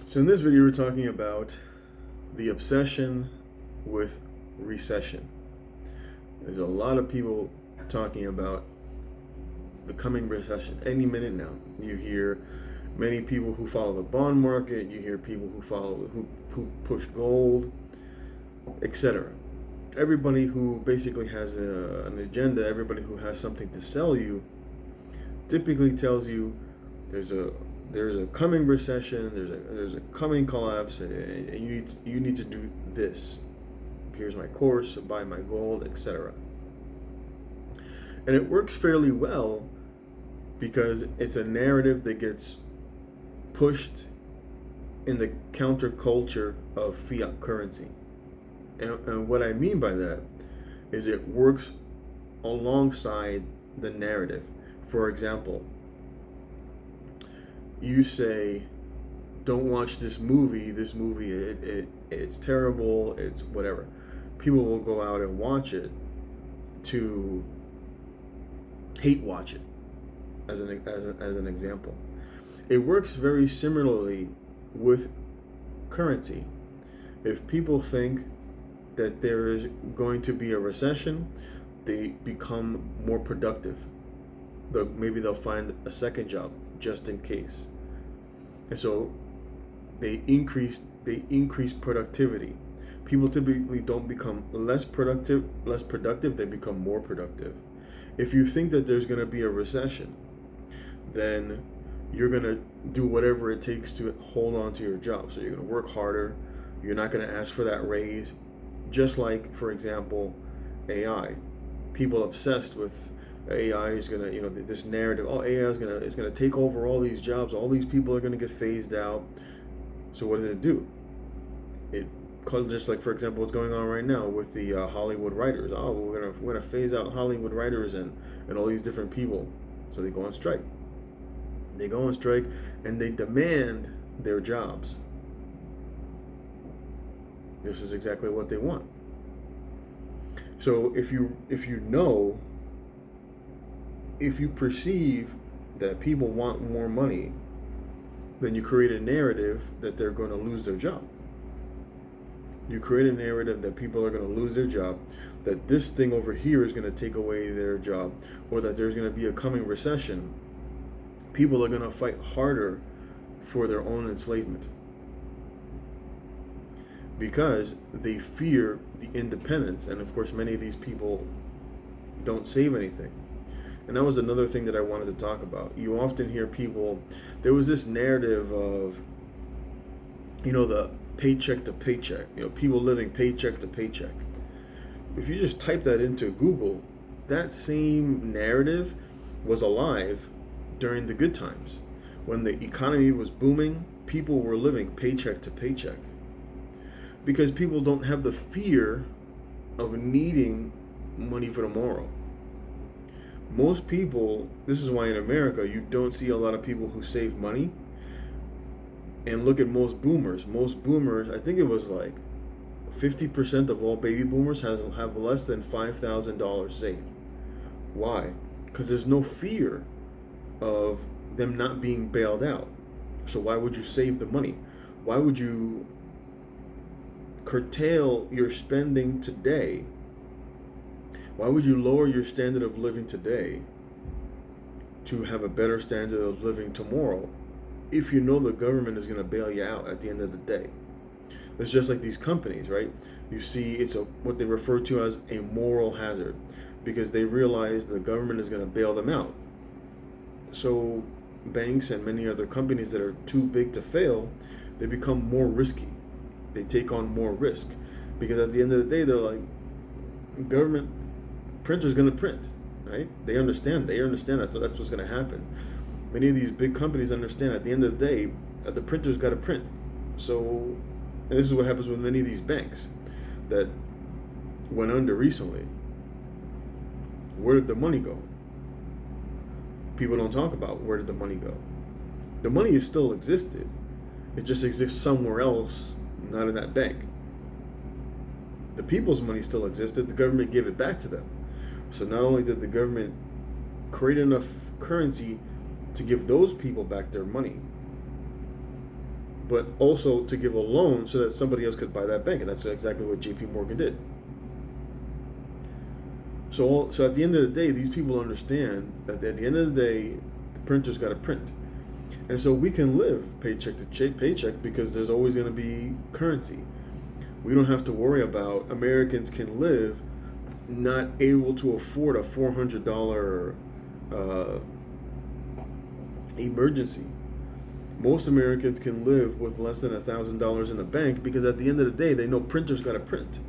So in this video, we're talking about the obsession with recession. There's a lot of people talking about the coming recession any minute now. You hear many people who follow the bond market. You hear people who push gold, etc. Everybody who basically has an agenda, everybody who has something to sell you, typically tells you there's a coming recession, there's a coming collapse, and you need to do this. Here's my course, buy my gold, etc. And it works fairly well because it's a narrative that gets pushed in the counterculture of fiat currency. And what I mean by that is it works alongside the narrative. For example, you say, don't watch this movie, it's terrible, it's whatever. People will go out and watch it to hate watch it, as an example. It works very similarly with currency. If people think that there is going to be a recession, they become more productive. Maybe they'll find a second job just in case. And so they increase productivity. People typically don't become less productive, they become more productive. If you think that there's going to be a recession, then you're going to do whatever it takes to hold on to your job. So you're going to work harder. You're not going to ask for that raise. Just like, for example, AI. People obsessed with AI is gonna, this narrative. Oh, AI is gonna take over all these jobs. All these people are gonna get phased out. So what does it do? It just like, for example, what's going on right now with the Hollywood writers. Oh, we're gonna phase out Hollywood writers and all these different people. So they go on strike. They go on strike and they demand their jobs. This is exactly what they want. So if you perceive that people want more money, then you create a narrative that they're going to lose their job. You create a narrative that people are going to lose their job, that this thing over here is going to take away their job, or that there's going to be a coming recession. People are going to fight harder for their own enslavement because they fear the independence. And of course, many of these people don't save anything. And that was another thing that I wanted to talk about. You often hear people, there was this narrative of, the paycheck to paycheck, people living paycheck to paycheck. If you just type that into Google, that same narrative was alive during the good times. When the economy was booming, people were living paycheck to paycheck. Because people don't have the fear of needing money for tomorrow. Most people, this is why in America you don't see a lot of people who save money. And look at most boomers. Most boomers, I think it was like 50% of all baby boomers have less than $5,000 saved. Why? Because there's no fear of them not being bailed out. So why would you save the money? Why would you curtail your spending today? Why would you lower your standard of living today to have a better standard of living tomorrow if you know the government is going to bail you out at the end of the day? It's just like these companies, right? You see, it's what they refer to as a moral hazard because they realize the government is going to bail them out. So banks and many other companies that are too big to fail, they become more risky. They take on more risk because at the end of the day, they're like, government printer's going to print, right? They understand that that's what's going to happen. Many of these big companies understand at the end of the day, the printer's got to print. So, and this is what happens with many of these banks that went under recently. Where did the money go? People don't talk about where did the money go. The money is still existed. It just exists somewhere else, not in that bank. The people's money still existed. The government gave it back to them. So not only did the government create enough currency to give those people back their money, but also to give a loan so that somebody else could buy that bank, and that's exactly what J.P. Morgan did. So at the end of the day, these people understand that at the end of the day, the printer's got to print, and so we can live paycheck to paycheck because there's always going to be currency. We don't have to worry about Americans can live not able to afford a $400 emergency. Most Americans can live with less than $1,000 in the bank because at the end of the day, they know printers got to print.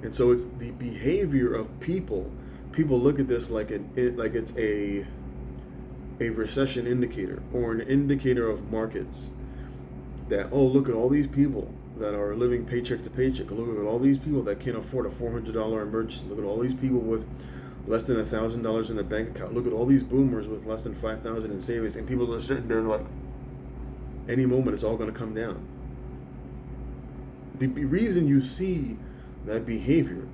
And so it's the behavior of people. People look at this like it's a recession indicator or an indicator of markets. That, oh, look at all these people that are living paycheck to paycheck. Look at all these people that can't afford a $400 emergency. Look at all these people with less than $1,000 in the bank account. Look at all these boomers with less than $5,000 in savings. And people are sitting there like, any moment it's all going to come down. The reason you see that behavior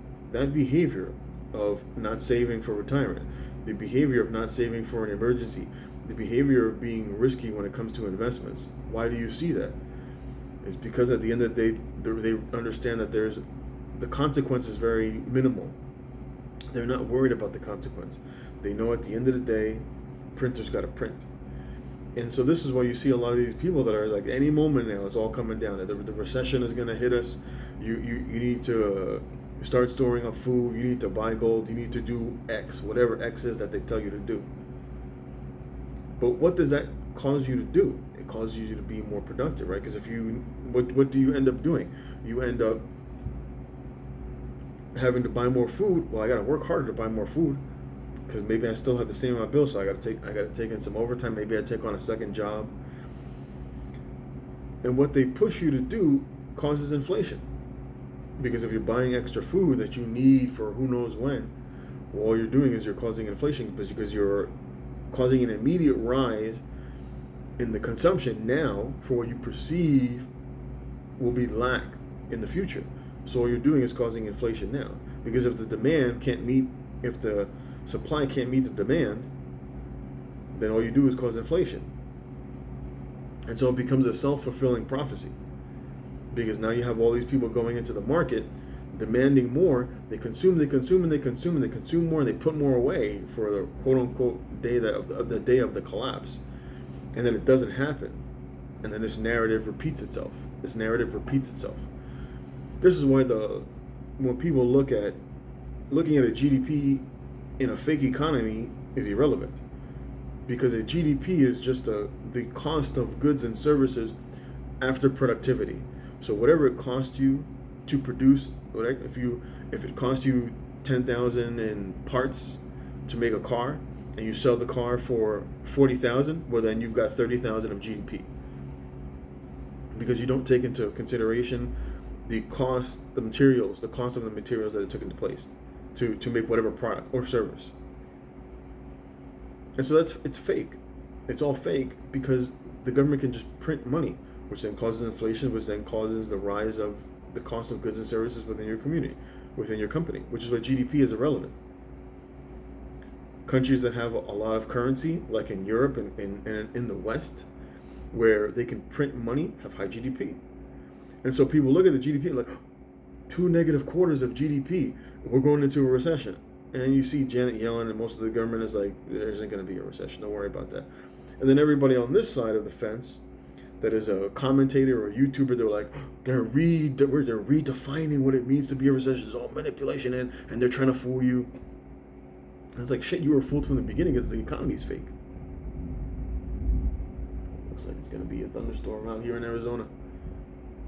of not saving for retirement, the behavior of not saving for an emergency, the behavior of being risky when it comes to investments. Why do you see that? It's because at the end of the day, they understand that the consequence is very minimal. They're not worried about the consequence. They know at the end of the day, printers got to print. And so this is why you see a lot of these people that are like, any moment now, it's all coming down. The recession is going to hit us. You need to start storing up food. You need to buy gold. You need to do X, whatever X is that they tell you to do. But what does that cause you to do? It causes you to be more productive, right? Because what do you end up doing? You end up having to buy more food. Well, I got to work harder to buy more food because maybe I still have the same amount of bills, so I got to take in some overtime. Maybe I take on a second job. And what they push you to do causes inflation, because if you're buying extra food that you need for who knows when, well, all you're doing is you're causing inflation because you're causing an immediate rise in the consumption now for what you perceive will be lack in the future. So all you're doing is causing inflation now, because if the supply can't meet the demand, then all you do is cause inflation. And so it becomes a self-fulfilling prophecy, because now you have all these people going into the market demanding more. They consume, and they consume more, and they put more away for the quote-unquote day the day of the collapse. And then it doesn't happen. And then this narrative repeats itself. This is why when people looking at a GDP in a fake economy is irrelevant, because a GDP is just the cost of goods and services after productivity. So whatever it costs you to produce, if it costs you 10,000 in parts to make a car, and you sell the car for 40,000, well then you've got 30,000 of GDP, because you don't take into consideration the cost of the materials that it took into place to make whatever product or service. And so it's fake. It's all fake because the government can just print money, which then causes inflation, which then causes the rise of the cost of goods and services within your community, within your company, which is why GDP is irrelevant. Countries that have a lot of currency, like in Europe and in the West, where they can print money, have high GDP. And so people look at the GDP and like, 2 negative quarters of GDP, we're going into a recession. And you see Janet Yellen and most of the government is like, there isn't going to be a recession, don't worry about that. And then everybody on this side of the fence that is a commentator or a YouTuber, they're like, they're redefining what it means to be a recession. It's all manipulation, and they're trying to fool you. And it's like, shit, you were fooled from the beginning because the economy's fake. Looks like it's going to be a thunderstorm out here in Arizona.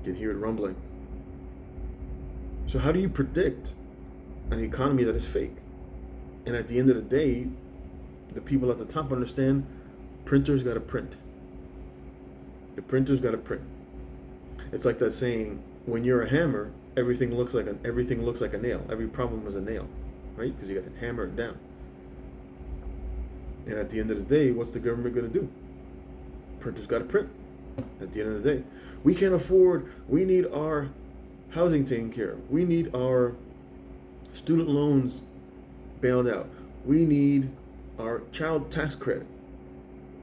You can hear it rumbling. So how do you predict an economy that is fake? And at the end of the day, the people at the top understand printers got to print. The printers got to print. It's like that saying, when you're a hammer, everything looks like a nail. Every problem is a nail, right? Because you got to hammer it down. And at the end of the day, what's the government going to do? Printers got to print. At the end of the day, we can't afford. We need our housing taken care of. We need our student loans bailed out. We need our child tax credit.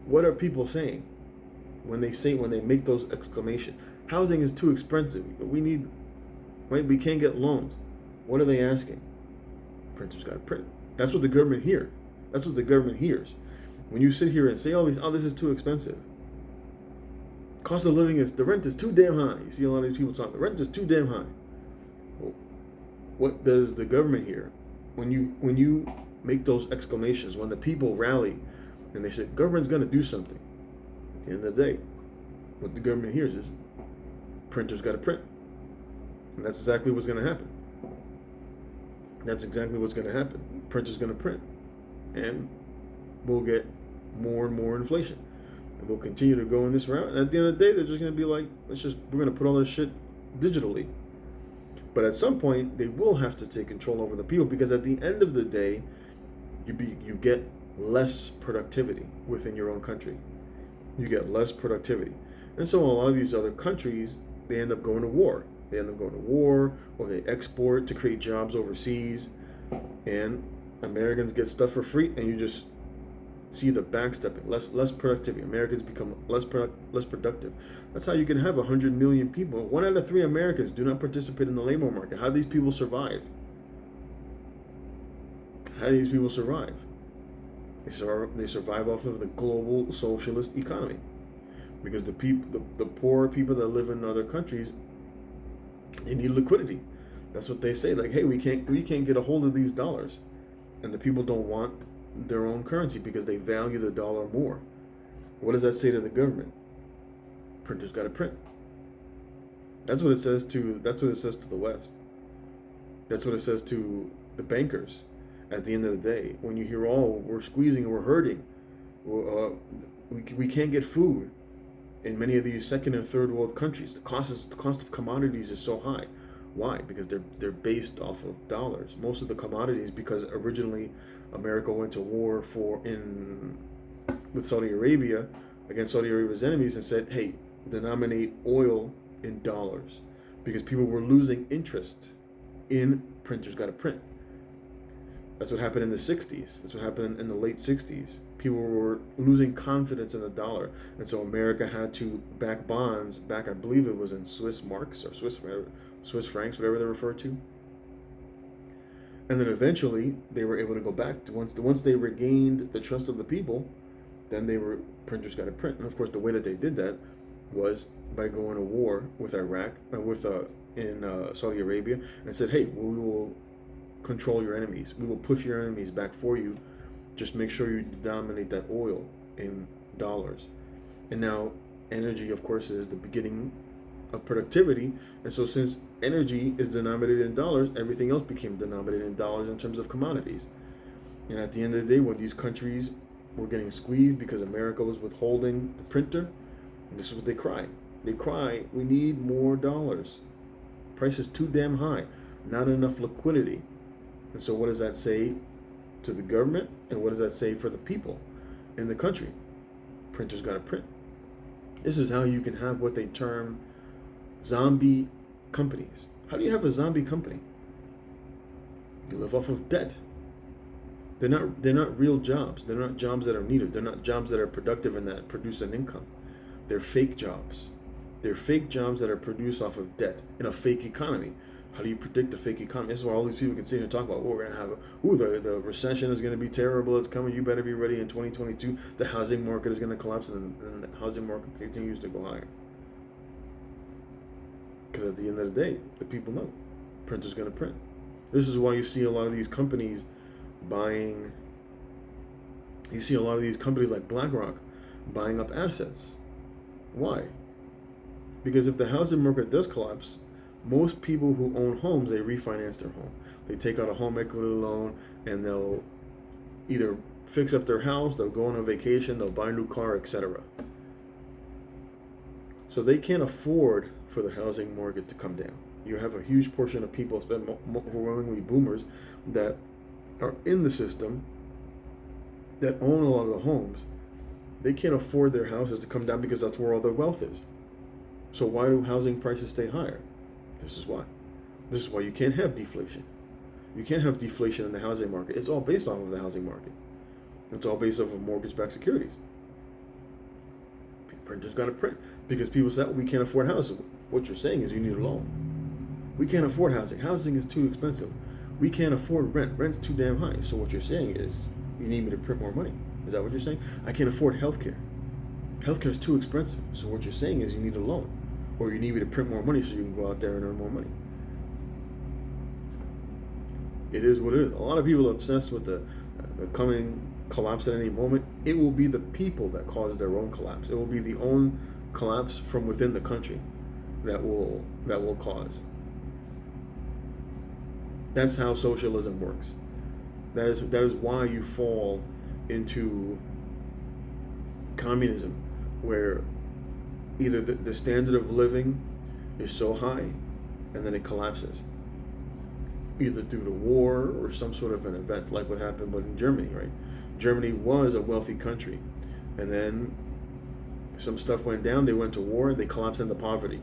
What are people saying? when they make those exclamations, housing is too expensive. We need, right? We can't get loans. What are they asking? Printers got to print. That's what the government hears. That's what the government hears. When you sit here and say all these, oh, this is too expensive. Cost of living the rent is too damn high. You see a lot of these people talking, the rent is too damn high. Well, what does the government hear? When you make those exclamations, when the people rally and they say, government's going to do something, at the end of the day, what the government hears is, printers got to print. And that's exactly what's going to happen. That's exactly what's going to happen. Printers going to print. And we'll get more and more inflation. And we'll continue to go in this route. And at the end of the day, they're just going to be like, we're going to put all this shit digitally. But at some point, they will have to take control over the people, because at the end of the day, you get less productivity within your own country. You get less productivity. And so a lot of these other countries, they end up going to war. They end up going to war, or they export to create jobs overseas. And Americans get stuff for free, and you just see the backstepping, less productivity. Americans become less productive. That's how you can have 100 million people. 1 out of 3 Americans do not participate in the labor market. How do these people survive? How do these people survive? They survive off of the global socialist economy, because the poor people that live in other countries, they need liquidity. That's what they say. Like, hey, we can't get a hold of these dollars, and the people don't want their own currency because they value the dollar more. What does that say to the government? Printers got to print. That's what it says to the West. That's what it says to the bankers. At the end of the day, when you hear, oh, we're squeezing, we're hurting, we can't get food in many of these second and third world countries. The cost of commodities is so high. Why? Because they're based off of dollars. Most of the commodities, because originally America went to war with Saudi Arabia against Saudi Arabia's enemies and said, hey, denominate oil in dollars, because people were losing interest in printers got to print. That's what happened in the 60s. That's what happened in the late 60s. People were losing confidence in the dollar. And so America had to back bonds back, I believe it was in Swiss marks or Swiss francs, whatever they're referred to. And then eventually they were able to go back. Once they regained the trust of the people, then printers got to print. And of course, the way that they did that was by going to war with Iraq, in Saudi Arabia, and said, hey, we will control your enemies. We will push your enemies back for you. Just make sure you denominate that oil in dollars. And now energy, of course, is the beginning of productivity. And so since energy is denominated in dollars, everything else became denominated in dollars in terms of commodities. And at the end of the day, when these countries were getting squeezed because America was withholding the printer, this is what they cry. They cry, we need more dollars. Price is too damn high. Not enough liquidity. And so what does that say to the government? And what does that say for the people in the country? Printers got to print. This is how you can have what they term zombie companies. How do you have a zombie company? You live off of debt. They're not real jobs. They're not jobs that are needed. They're not jobs that are productive and that produce an income. They're fake jobs. They're fake jobs that are produced off of debt in a fake economy. How do you predict a fake economy? This is why all these people can sit here and talk about, we're going to have the recession is going to be terrible. It's coming. You better be ready in 2022. The housing market is going to collapse, and the housing market continues to go higher. Because at the end of the day, the people know printer's going to print. This is why you see a lot of these companies buying. You see a lot of these companies like BlackRock buying up assets. Why? Because if the housing market does collapse, most people who own homes, they refinance their home. They take out a home equity loan, and they'll either fix up their house, they'll go on a vacation, they'll buy a new car, etc. So they can't afford for the housing market to come down. You have a huge portion of people, overwhelmingly boomers, that are in the system, that own a lot of the homes. They can't afford their houses to come down because that's where all their wealth is. So why do housing prices stay higher? This is why. This is why you can't have deflation. You can't have deflation in the housing market. It's all based off of the housing market. It's all based off of mortgage-backed securities. Printers got to print because people say, we can't afford housing. What you're saying is you need a loan. We can't afford housing. Housing is too expensive. We can't afford rent. Rent's too damn high. So what you're saying is you need me to print more money. Is that what you're saying? I can't afford healthcare. Healthcare is too expensive. So what you're saying is you need a loan, or you need me to print more money so you can go out there and earn more money. It is what it is. A lot of people are obsessed with the coming collapse at any moment. It will be the people that cause their own collapse. It will be the own collapse from within the country that will cause. That's how socialism works. That is why you fall into communism, where either the standard of living is so high and then it collapses, either due to war or some sort of an event like what happened in Germany, right? Germany was a wealthy country, and then some stuff went down, they went to war, they collapsed into poverty.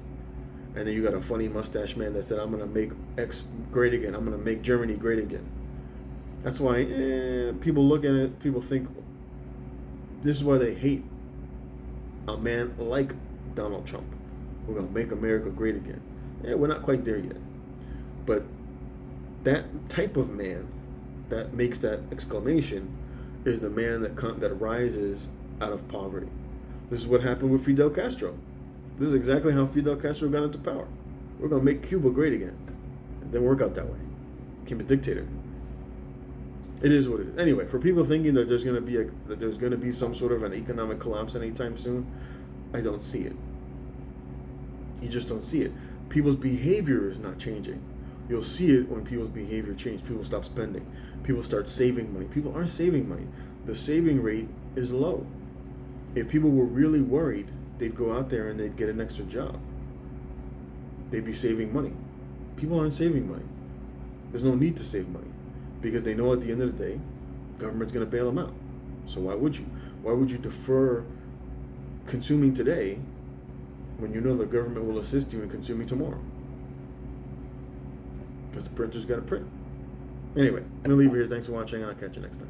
And then you got a funny mustache man that said, I'm going to make X great again. I'm going to make Germany great again. That's why people look at it, people think this is why they hate a man like Donald Trump. We're going to make America great again. We're not quite there yet. But that type of man that makes that exclamation is the man that rises out of poverty. This is what happened with Fidel Castro. This is exactly how Fidel Castro got into power. We're going to make Cuba great again. It didn't work out that way. Became a dictator. It is what it is. Anyway, for people thinking that there's going to be some sort of an economic collapse anytime soon, I don't see it. You just don't see it. People's behavior is not changing. You'll see it when people's behavior changes. People stop spending. People start saving money. People aren't saving money. The saving rate is low. If people were really worried, they'd go out there and they'd get an extra job. They'd be saving money. People aren't saving money. There's no need to save money because they know at the end of the day, government's going to bail them out. So why would you? Why would you defer consuming today when you know the government will assist you in consuming tomorrow? Because the printer's got to print. Anyway, I'm going to leave it here. Thanks for watching, and I'll catch you next time.